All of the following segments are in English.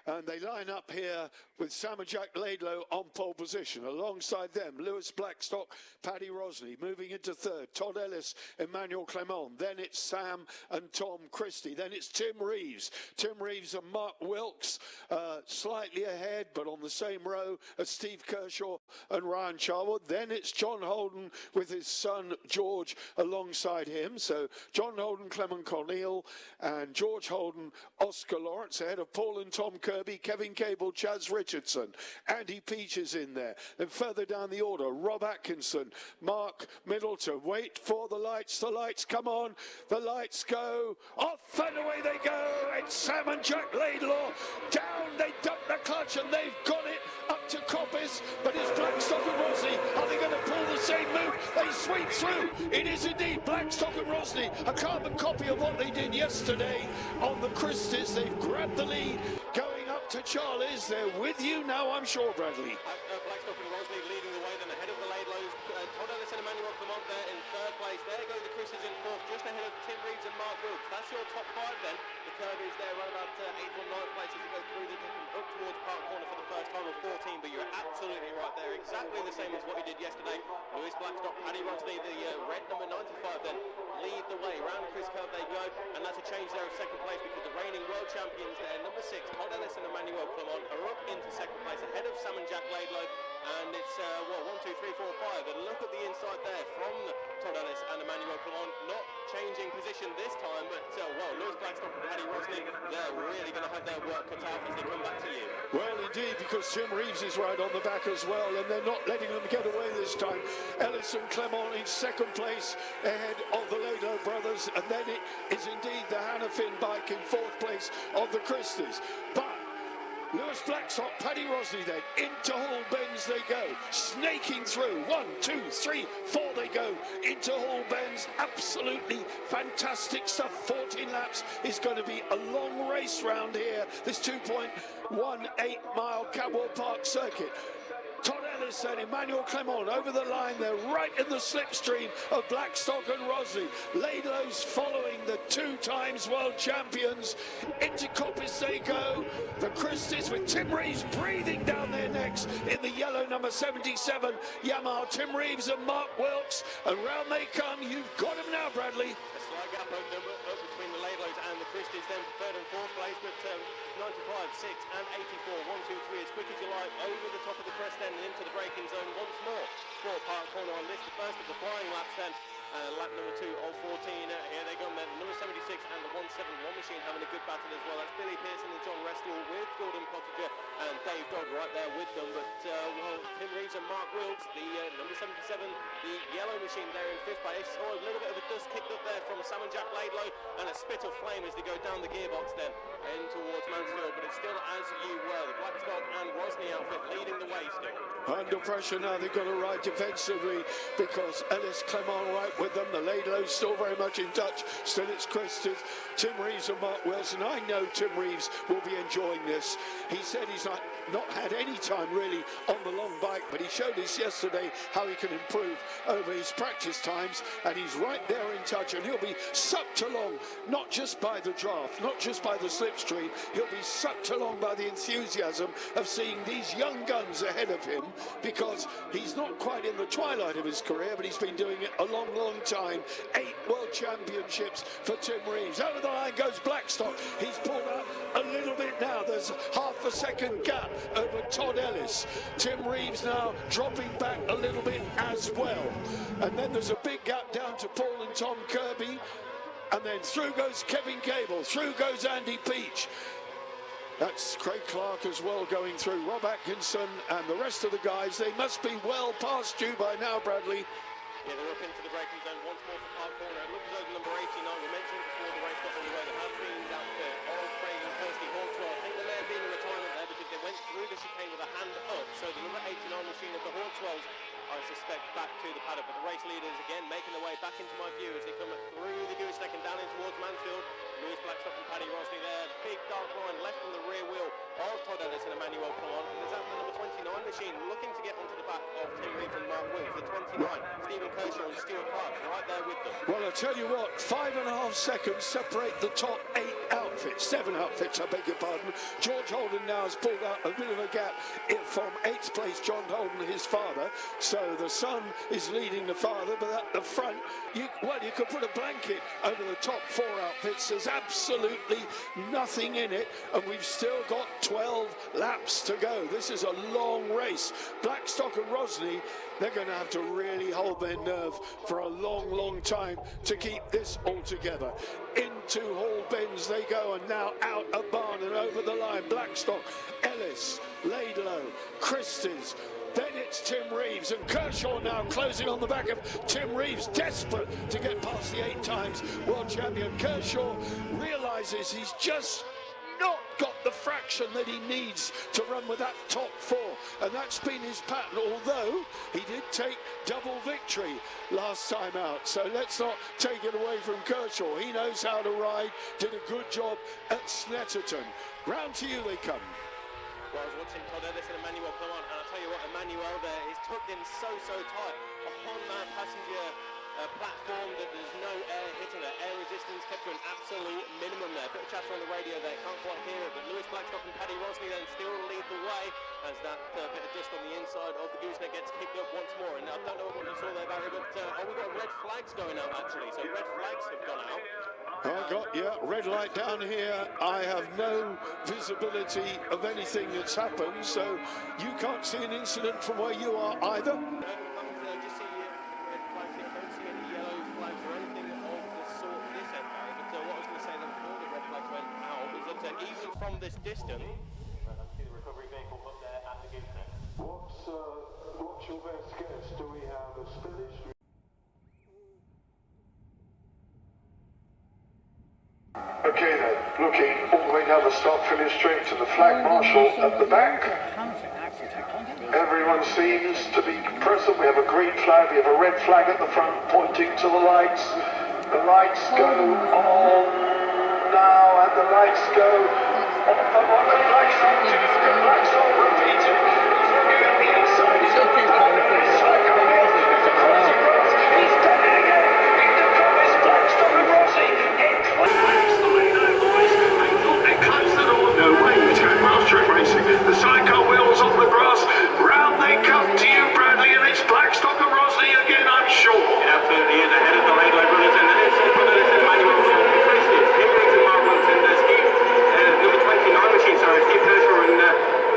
And they line up here with Sam and Jack Laidlow on pole position. Alongside them, Lewis Blackstock, Paddy Rosley. Moving into third, Todd Ellis, Emmanuel Clement. Then it's Sam and Tom Christie. Then it's Tim Reeves. Tim Reeves and Mark Wilkes slightly ahead, but on the same row as Steve Kershaw and Ryan Charwood. Then it's John Holden with his son George alongside him. So John Holden, Clement Cornell, and George Holden, Oscar Lawrence ahead of Paul and Tom Kirby, Kevin Cable, Chaz Richardson, Andy Peach is in there. Then further down the order, Rob Atkinson, Mark Middleton. Wait for the lights come on, the lights go off and away they go. It's Sam and Jack Laidlaw down, they dump the clutch and they've got it up to Coppice, but it's Blackstock and Rosny. Are they going to pull the same move? They sweep through. It is indeed Blackstock and Rosny, a carbon copy of what they did yesterday on the Christies. They've grabbed the lead, going up to Charlie's. They're with you now, I'm sure, Bradley. Blackstock and Rosny leading the way, then ahead of the Laidlows. Todd Ellis and Emmanuel Clement there in third place. There go the Christies in fourth, just ahead of Tim Reeves and Mark Wilkes. That's your top five then. The Kirby's there right about 8th or 9th place as you go through the dip and up towards Park Corner for the first time of 14, but you're absolutely right there. Exactly the same as what you did yesterday. Lewis Blackstock, Paddy Rosley, the red number 95 then lead the way. Round Chris Curve they go, and that's a change there of second place because the reigning world champions there, number 6, Todd Ellis and Emmanuel Clement, are up into second place ahead of Sam and Jack Laidlow. And it's, 1, 2, 3, 4, 5. And look at the inside there from Todd Ellis and Emmanuel Clement. Not changing position this time, but, Lewis Blackstock and Paddy Rosley, they're really going to have their work cut out as they come back to you. Well, indeed, because Tim Reeves is right on the back as well, and they're not letting them get away this time. Ellis and Clement in second place ahead of the Laidlow brothers, and then it is indeed the Hannafin bike in fourth place of the Christies. But Lewis Blackstock, Paddy Rosley then, into Hall Bends they go, snaking through, 1, 2, 3, 4 they go, into Hall Bends, absolutely fantastic stuff. 14 laps is going to be a long race round here, this 2.18 mile Cadwell Park circuit. Todd Ellis and Emmanuel Clement over the line. They're right in the slipstream of Blackstock and Rosley. Laidlow's following the 2 times world champions. Into Coppice they go. The Christies with Tim Reeves breathing down their necks in the yellow number 77 Yamaha. Tim Reeves and Mark Wilkes. And round they come. You've got him now, Bradley. A slight gap up between the Laidlows and the Christies then for third and fourth place, but 95, 6 and 84, 1, 2, 3 as quick as you like over the top of the crest then and into the braking zone once more for Park Corner on this, the first of the flying laps then. Lap number 2 of 14, here they go then, number 76 and the 171 machine having a good battle as well. That's Billy Pearson and John Restall with Gordon Cottager and Dave Dodd right there with them, but Tim Reeves and Mark Wilkes, the number 77, the yellow machine there in fifth place. Saw a little bit of a dust kicked up there from Sam and Jack Laidlow and a spit of flame as they go down the gearbox then in towards Mansfield, but it's still as you were, the Blackstock and Rosny outfit leading the way still. Under pressure now, they've got to ride defensively because Ellis Clement right with them. The Laidlow's still very much in touch. Still it's Christies, Tim Reeves and Mark Wilson. I know Tim Reeves will be enjoying this. He said he's not had any time really on the long bike, but he showed us yesterday how he can improve over his practice times, and he's right there in touch, and he'll be sucked along, not just by the draft, not just by the slipstream, he'll be sucked along by the enthusiasm of seeing these young guns ahead of him, because he's not quite in the twilight of his career, but he's been doing it a long, long time. 8 world championships for Tim Reeves. Over the line goes Blackstock. He's pulled up a little bit now. There's half a second gap over Todd Ellis. Tim Reeves now dropping back a little bit as well. And then there's a big gap down to Paul and Tom Kirby. And then through goes Kevin Cable. Through goes Andy Peach. That's Craig Clark as well going through. Rob Atkinson and the rest of the guys. They must be well past you by now, Bradley. Yeah, they're up into the braking zone once more for Park Corner. It looks over number 89. We mentioned before the race got underway, the half-greens outfit of Craig and Kirsty Hornswell. I think there may have been a retirement there because they went through the chicane with a hand up. So the number 89 machine of the Hornswells, I suspect, back to the paddock. But the race leaders again making their way back into my view as they come through the Goosneck and down in towards Mansfield. Lewis Blackstock and Paddy Rosley there. Big dark line left from the rear wheel of Todd Ellis and Emmanuel Clement. And there's that the number 29 machine looking to get onto the back pack of Tim Reeves and Mark Wills. The 29, Stephen Kershaw and Stuart Clark, right there with them. Well, I'll tell you what, 5.5 seconds separate the top 7 outfits, I beg your pardon. George Holden now has pulled out a bit of a gap from 8th place, John Holden, his father. So the son is leading the father, but at the front, you could put a blanket over the top 4 outfits. There's absolutely nothing in it, and we've still got 12 laps to go. This is a long race. Blackstock and Rosny, they're going to have to really hold their nerve for a long, long time to keep this all together. Into Hall Bends they go, and now out of Barn and over the line. Blackstock, Ellis, Laidlow, Christie's. Then it's Tim Reeves, and Kershaw now closing on the back of Tim Reeves, desperate to get past the 8 times world champion. Kershaw realizes he's just not got the fraction that he needs to run with that top 4, and that's been his pattern, although he did take double victory last time out. So let's not take it away from Kershaw. He knows how to ride, did a good job at Snetterton. Round to you they come. Well, I was watching Todd Ellis and Emmanuel come on, and I'll tell you what, Emmanuel there is tucked in so tight on that passenger platform that there's no air hitting it. Air resistance kept to an absolute minimum there. Bit of chatter on the radio there, can't quite hear it, but Lewis Blackstock and Paddy Rosny then still lead the way as that bit of dust on the inside of the gooseneck gets kicked up once more. And I don't know what you saw there, Barry, but we've got red flags going out actually, so red flags have gone out. Red light down here. I have no visibility of anything that's happened, so you can't see an incident from where you are either. Just see red flags, you don't see any yellow flags or anything of the sort this end, Barry. But what I was going to say then before the red flags went out is that even from this distance, see the recovery vehicle up there at the gooseneck. What's your best guess? Do we have a spillage? Okay then, looking all the way down the start-finish straight to the flag marshal at the back. Everyone seems to be present. We have a green flag, we have a red flag at the front pointing to the lights. The lights go on now, and the lights go on. The flags on to the Blackstock repeating. He's looking at the inside, he's looking at the inside, it's across the cross, he's done it again. He's the promise, Blackstock and Rossi. The sidecar wheels on the grass, round they come to you, Bradley, and it's Blackstock and Rosny again, I'm sure. It absolutely is ahead of the Laidlow brothers, and it is Emmanuel Christie, Tim Reeves and Mark Wilson, number 29 machine, Steve Kershaw and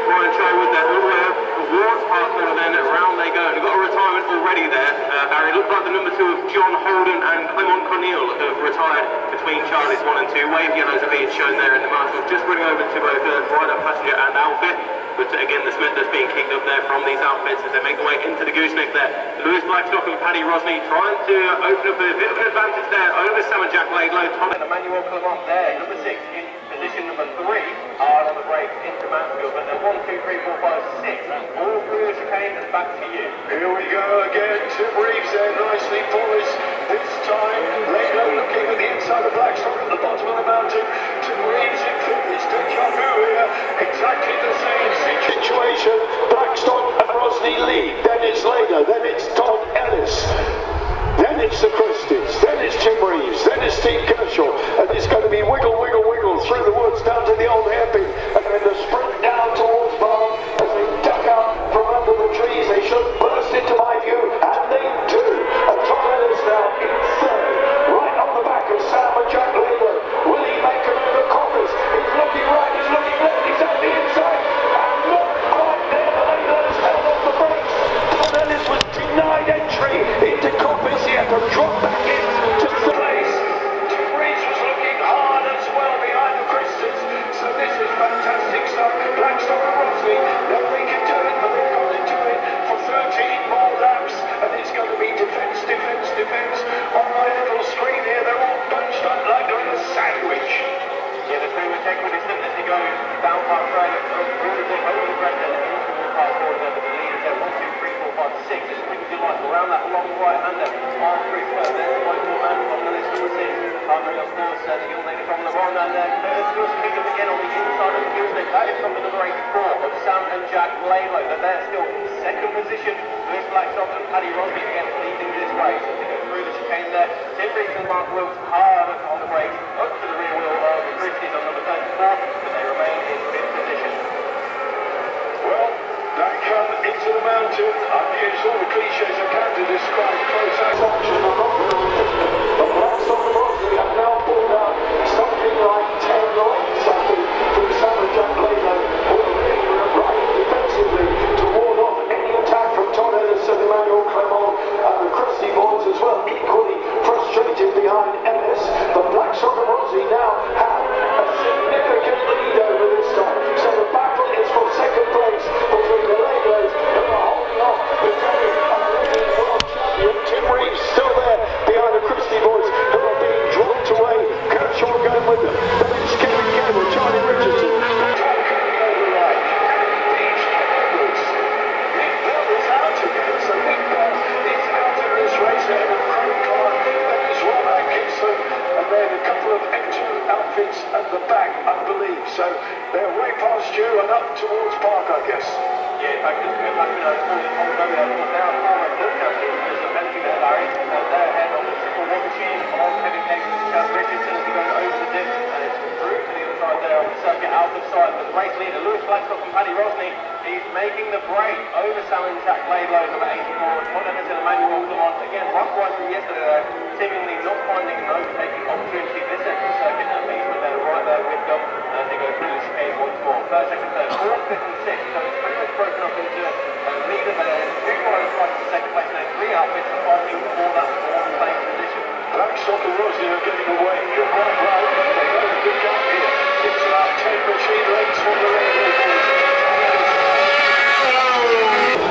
Ryan Sherwood there, all the way up the Wards Park corner, then round they go. And you've got a retirement already there, Barry. Looks like the number 2 of John Holden and Clement Corneille have retired between Charlie's 1 and 2. Wave yellows are being shown there in the marshals, just running over to both rider, passenger and outfit. But again, the Smith that's being kicked up there from these outfits as they make their way into the gooseneck there. Lewis Blackstock and Paddy Rosny trying to open up a bit of an advantage there over Sam and Jack Laidlow. And Emmanuel Clement there, number 6 in position number 3, hard on the brakes into Mansfield. But then 1, 2, 3, 4, 5, 6. All through the chicane and back to you. Here we go again, Tim Reeves there, nicely poised. This time, Laidlow looking at the inside of Blackstock at the bottom of the mountain. Tim Reeves in fifth, it's deja vu here. Exactly the same situation. Blackstock and Rosny lead. Then it's Laidlow, then it's Todd Ellis. Then it's the Christies, then it's Tim Reeves, then it's Steve Kershaw. And it's going to be wiggle through the woods down to the old hairpin. And then the sprint down towards Barn as they duck out from under the trees. They should burst into my view, and they do. And Todd Ellis now in third, right on the back of Sam and Jack Laidlow. Will he make a move at Coppers? He's looking right, he's looking left, he's at the inside. And not quite there, Laidlow's held off the brakes. Todd Ellis was denied entry into Coppers. He had to drop back into the place. Tim Reeves was looking hard as well behind the Christians. So this is fantastic stuff. Blackstock and Rosny, now they can do it, but they've got to do it for 13 more laps. And it's going to be defence on my little screen here. They're all bunched up like they're in a sandwich. Yeah, the 3 would take with his as he goes down Park Road, really big over the ground and into the Park Road there, but the leaders there, 1, 2, 3, 4, 5, 6, as quick as you like, around that long right hander, on 3 first, there's the white ball man on the list number 6. partnering, of course, the young lady from Le Mans, and Curtis Lewis picking up again on the inside of the field. That is from the number 84 of Sam and Jack Laidlow, but they're still in second position. Lewis Blackstock and Paddy Rosby again leading this race. As they go through the chicane there, Tim Rees and Mark Wilkes hard on the brakes, up to the rear wheel of the Christies on number 34, but they remain in fifth position. Well, that come into the mountain. I've used all the cliches I can to describe close action. I'm not going to repeat them. But Blackstock and Rosby have now pulled out something like 10 lengths, I think, from Sam and Jack Laidlow, who are really right defensively to ward off any attack from Todd Ellis and Emmanuel Clement and the Christie boys as well, equally frustrated behind MS. But Blackstock and Rosby now have a significant lead over this time. So the battle is for second place between the Laidlows who are holding off the defending and reigning world champion Tim Rees, still there behind the Christie boys who are being dropped away. Kershaw going with them. Then it's Kevin Cadwell, Charlie Richardson. And then a couple of extra outfits at the back, I believe. So they're way past you and up towards Park, I guess. Yeah, in fact, just going back to that on the now Palmer Broadcast is eventually there, Larry. They're ahead on the triple one machine of Kevin Kegs and Chad Richardson as he goes over the dip, and it's through to the other side there on the circuit out of sight. But the race leader, Lewis Blackstock and Paddy Rosny, he's making the break over Sam and Jack Laidlow, number 84. Todd Ellis and Emmanuel Clement. Again, likewise from yesterday, though, seemingly not finding an overtaking opportunity this end of the circuit, and Leesman there right there with them, and they go through the chicane once more. First, second, third, fourth, fifth and sixth, so it's pretty much broken up into leader there, three riders fighting for second place, and then three outfits are fighting for that fourth place position. Blackstock and Rosny are getting away. You're quite right. They've got a good gap here. It's about 10 machine lengths from the Laidlow boys.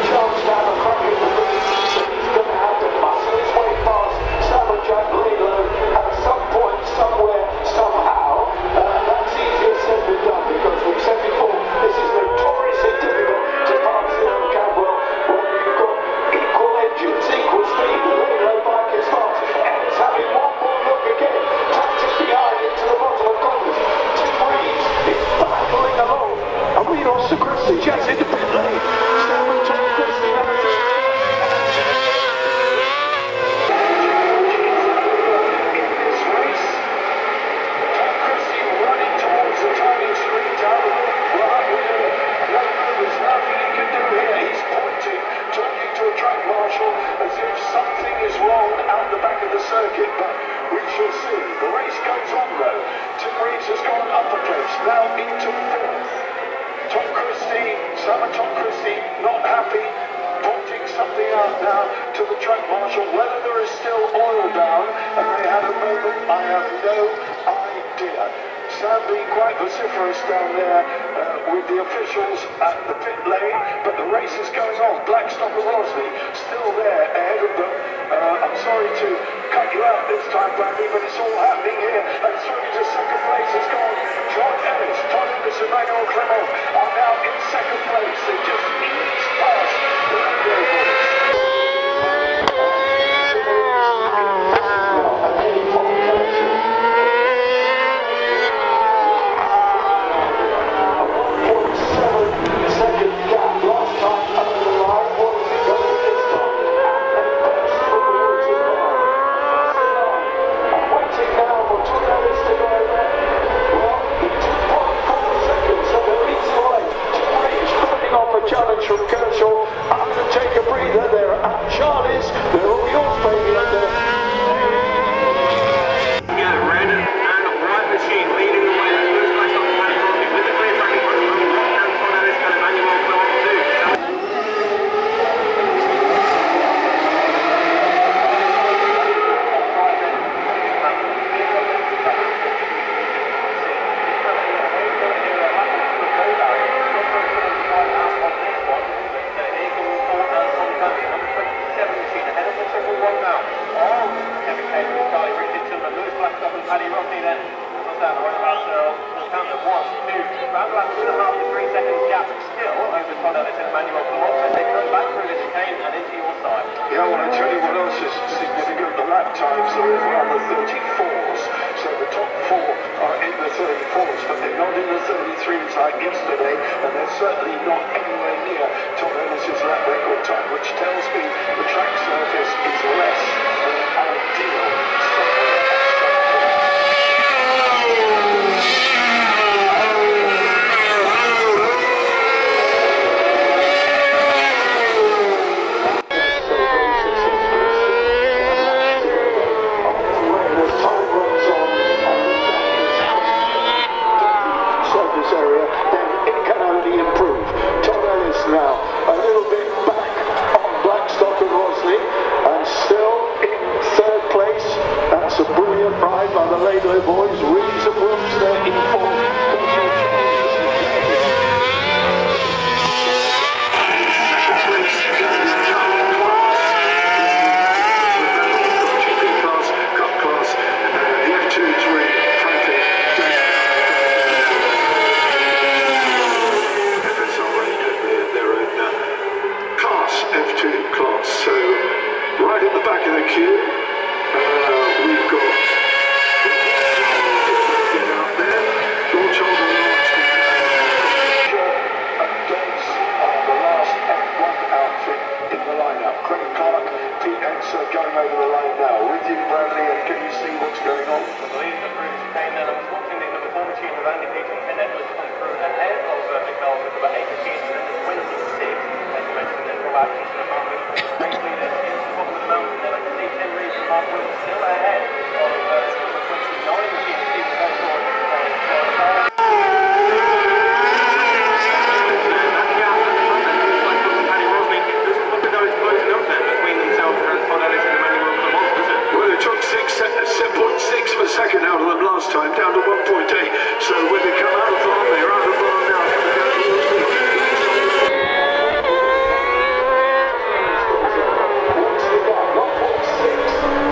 Charles down the crack in the lead. He's going to have to muscle his way past Sam and Jack Laidlow at some point, somewhere, somehow. That's easier said than done, because we've said before, this is notoriously difficult to pass here on Cadwell when you've got equal engines, equal speed. The Laidlow bike is fast, and it's having one more look again. Tucked it behind into the bottom of Congress. Tim Rees is battling along, and we lost to Christie just into pit lane. Sam and Tom Christie now as if something is wrong out the back of the circuit, but we shall see. The race goes on though. Tim Rees has gone up a place, now into fourth. Tom Christie, Sam and Tom Christie, not happy, pointing something out now to the track marshal. Whether there is still oil down, and they had a moment, I have no idea. Sam being quite vociferous down there with the officials at the pit lane, but the race is going on. Blackstock and Rosny still there ahead of them. I'm sorry to cut you out this time, Bradley, but it's all happening here. And through to second place has gone Todd Ellis and Emmanuel Clement are now in second place. They just eased past the Laidlow boys. Challenge from Kershaw 33s like yesterday, and they're certainly not anywhere near Tom Ellis's lap record time, which tells me the track surface is less than ideal. Area, then it can only improve. Tom Ellis now a little bit back on Blackstock and Rosley, and still in third place. That's a brilliant ride by the Laidlow boys. Reeves and Wilkes there in fourth. Going over the line now. With you, Bradley, and can you see what's going on? I believe that British Sidecar Championship was watching the number 4 machine of Andy Peach and Ken Edwards come through ahead of Michael with about 8 machines and then 26, as you mentioned, then Rob Atkinson and Mark Wilson. Great leaders into the bottom of the mountain there. I can see Tim Reeves and Mark Wilson still ahead of number 29 machine, Stephen Hawthorne. Second out of them last time, down to 1.8. So when they come out of the barn, they're out of the barn now.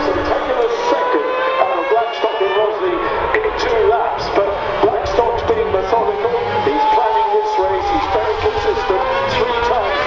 So taking a second out of Blackstock and Rosley in 2 laps, but Blackstock's being methodical. He's planning this race. He's very consistent. 3 times.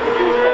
Produce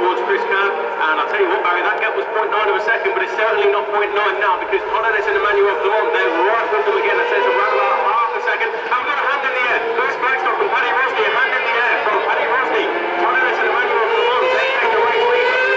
towards Chris Kerr. And I'll tell you what, Barry, that gap was 0.9 of a second, but it's certainly not 0.9 now, because Todd Ellis and Emmanuel Clement, they're right with them again. That says around about half a second. And we've got a hand in the air. Lewis Blackstock and Paddy Rosney, a hand in the air from Paddy Rosney. Todd Ellis and Emmanuel Clement, they take the race lead.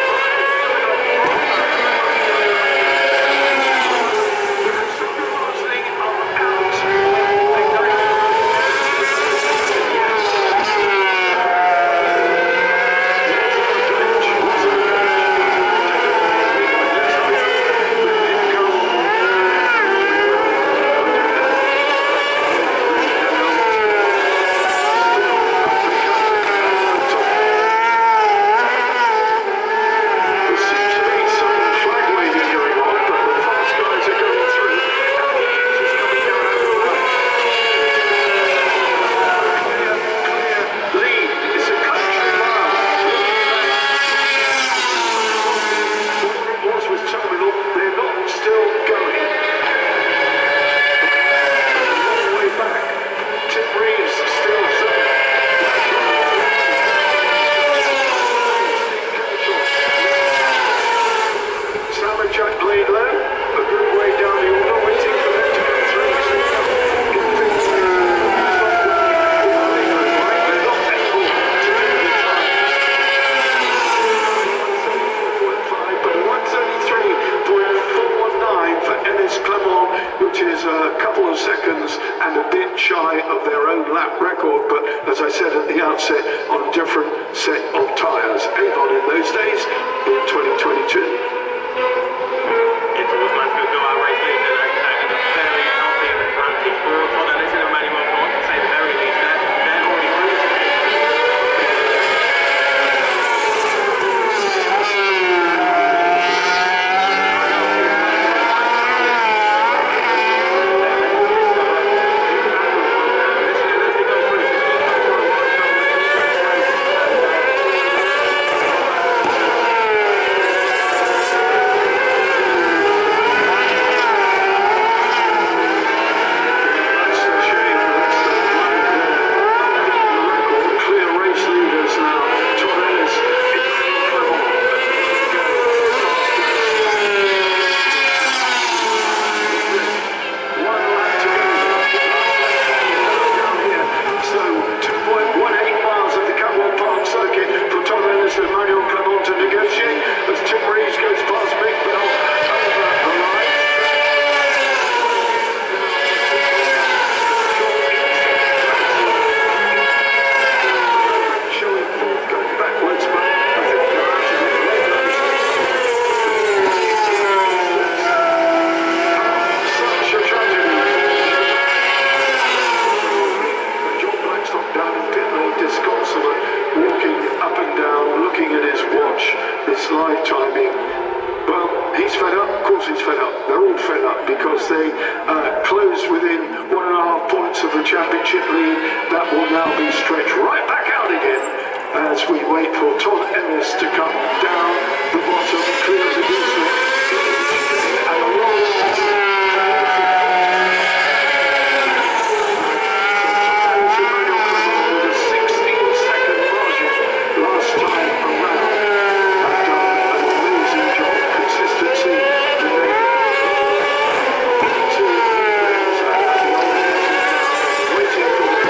Championship lead that will now be stretched right back out again as we wait for Todd Ellis to come down the bottom, clear as a goose, and a roll. With a 16-second margin last time around. I've done an amazing job, consistency, waiting for the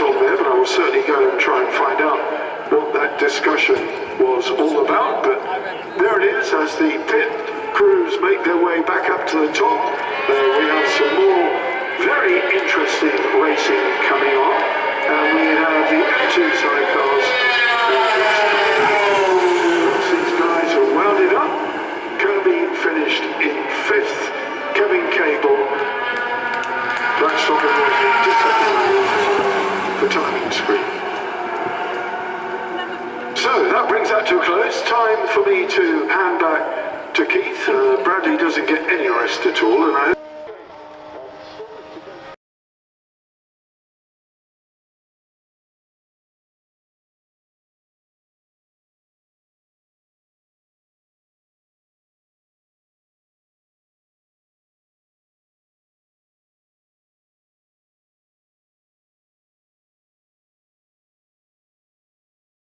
along there, but I will certainly go and try and find out what that discussion was all about. But there it is, as the pit crews make their way back up to the top. We have some more very interesting racing coming on, and we have the M2 sidecars. These guys are wounded up. Kirby finished in 5th. Kevin Cable, Blackstock and Rossi just the timing screen. So that brings that to a close. Time for me to hand back to Keith. Bradley doesn't get any rest at all, and